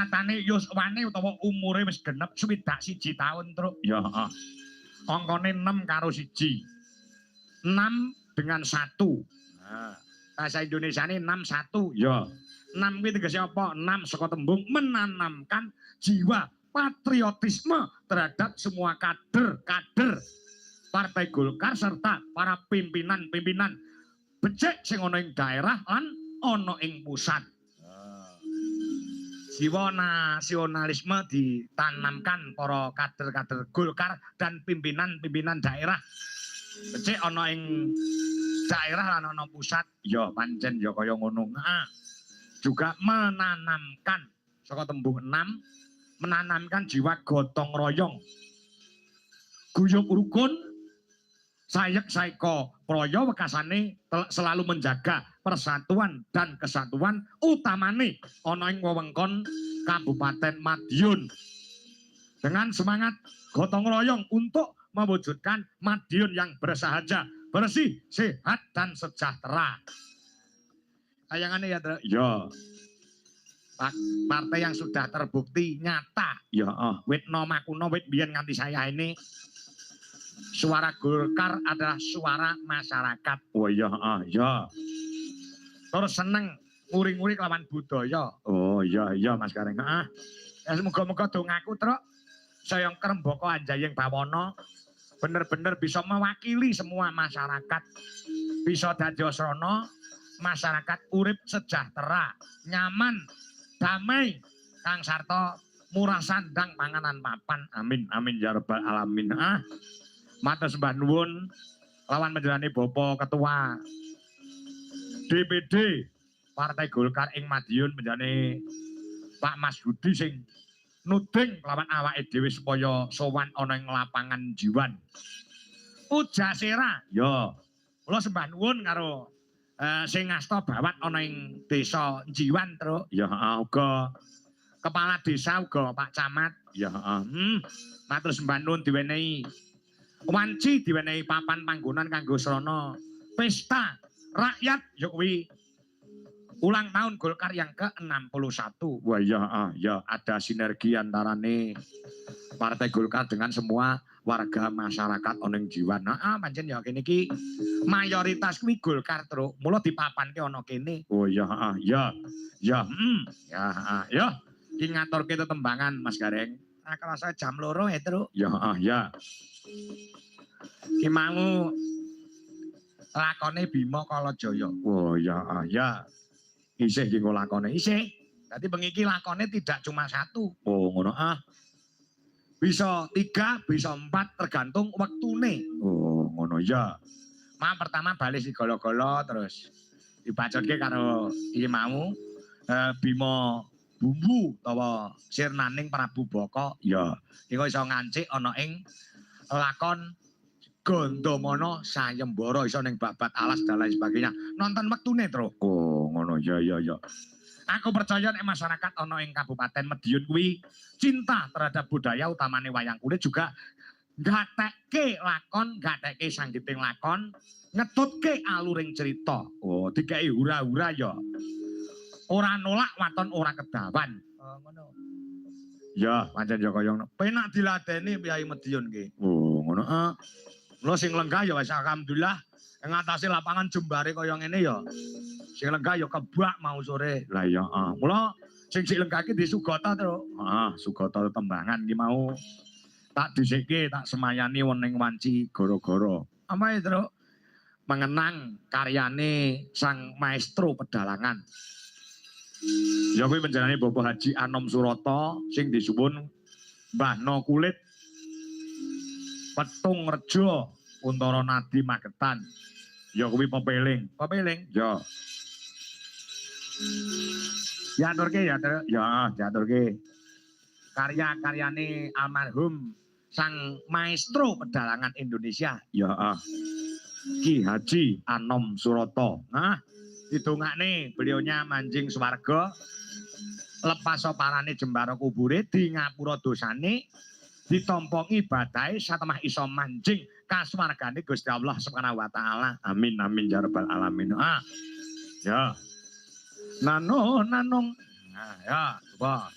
Matane yuswane utawa umure wis genep 61 taun, Truk. Ya, heeh. Angkane 6 karo 1. 6 dengan 1. Nah, bahasa Indonesiane 61. Ya. 6 kuwi tegese apa? 6 saka tembung menanamkan jiwa patriotisme terhadap semua kader Partai Golkar serta para pimpinan-pimpinan becik sing ana ing daerah lan ana ing pusat. Jiwa nasionalisme ditanamkan para kader-kader Golkar dan pimpinan-pimpinan daerah becik ana ing daerah lan ana pusat. Ya pancen ya kaya ngono. Juga menanamkan saka tembung 6 menanamkan jiwa gotong royong, guyub rukun, sayek saiko proyo wekasane selalu menjaga persatuan dan kesatuan utamane ana ing wewengkon Kabupaten Madiun dengan semangat gotong royong untuk mewujudkan Madiun yang bersahaja, bersih, sehat dan sejahtera. Tayangannya ya, ya. Partai yang sudah terbukti nyata. Ya, wit nama kuno wit biyen nganti saya ini suara Golkar adalah suara masyarakat. Oh iya, ya. Terus seneng nguri-nguri kelawan budaya. Oh iya, iya Mas Gareng. Ya semoga-moga dongaku Truk saya Kerembaka Anjayeng Bawono bener-bener bisa mewakili semua masyarakat. Bisa dadi asrana masyarakat urip sejahtera, nyaman, damai, kang sarta murah sandang panganan papan. Amin amin ya rabbal alamin. Matur sembah nuwun lawan panjenengane Bapak Ketua DPD Partai Golkar ing Madiun panjenengane Pak Mas Budi sing nuding lawan awake dhewe supaya sowan ana ing lapangan Jiwan. Ujasera, ya. Kula sembah nuwun karo sing ngasta bawat ana ing desa Jiwan, Truk. Ya uga kepala desa uga Pak Camat. Ya matur sembah nuwun diwenehi wanci diwenehi papan panggonan kanggo srana pesta rakyat ya kuwi ulang tahun Golkar yang ke-61. Wah ya ada sinergi antarane Partai Golkar dengan semua warga masyarakat oneng Jiwan. Pancen ya kene iki mayoritas kuwi Golkar Truk. Mula dipapanke ana kene. Oh ya ya. Ya ya. Ki ngaturke tetembangan Mas Gareng. Kerasa jam 2 ya Truk. Ya ya. Ki mau lakone Bima Kalajaya. Oh ya ya. Isih ki lakone isih. Dadi bengi iki lakone tidak cuma 1. Oh ngono Bisa 3, bisa 4 tergantung wektune. Oh ngono ya. Pertama bali si golo-golo terus dibacotke karo iki mau Bima Bumbu utawa Sirnaning Prabu Baka. Ya, iku iso ngancik ana ing lakon Gandamana Sayembara iso ning babat alas dan lain sebagainya. Nonton wektune, Truk. Oh, ngono ya ya ya. Aku percaya nek masyarakat ana ing Kabupaten Madiun kuwi cinta terhadap budaya utamane wayang kulit juga nggatekke lakon, nggatekke sanggiting lakon, ngetutke aluring cerita. Oh, dikai hura-hura ya. Ora nolak waton ora kedawan. Oh, ngono. Ya, pancen ya kaya ngono. Penak diladeni Kyai Madiun ki. Oh, ngono. Lho sing lenggah ya wis alhamdulillah ngatasi lapangan jembare kaya ngene ya. Sing lenggah ya kebak mau sore. Lah ya, mula sing lenggah ki disugata, Truk. Sugata tembangan ki mau tak dhisikke, tak semayani wening wanci gara-gara. Apa ya, Truk? Mengenang karyane sang maestro pedalangan. Ya kuwi panjenengane Bapak Haji Anom Surata sing disuwun Mbah No Kulit Petung Rejo Untara Nadi Magetan. Ya kuwi pepeling. Pepeling? Ya. Ya aturke ya, ya diaturke. Karya-karyane almarhum sang maestro pedalangan Indonesia. Ya. Ki Haji Anom Surata. Didongakne beliaunya manjing swarga, lepas soparane jembara kubure, di ngapura dosane, ditompongi badai satemah iso manjing kaswargane Gusti Allah Subhanahu wa taala. Amin amin ya rabbal alamin. Ya. Nanung. Ya, coba.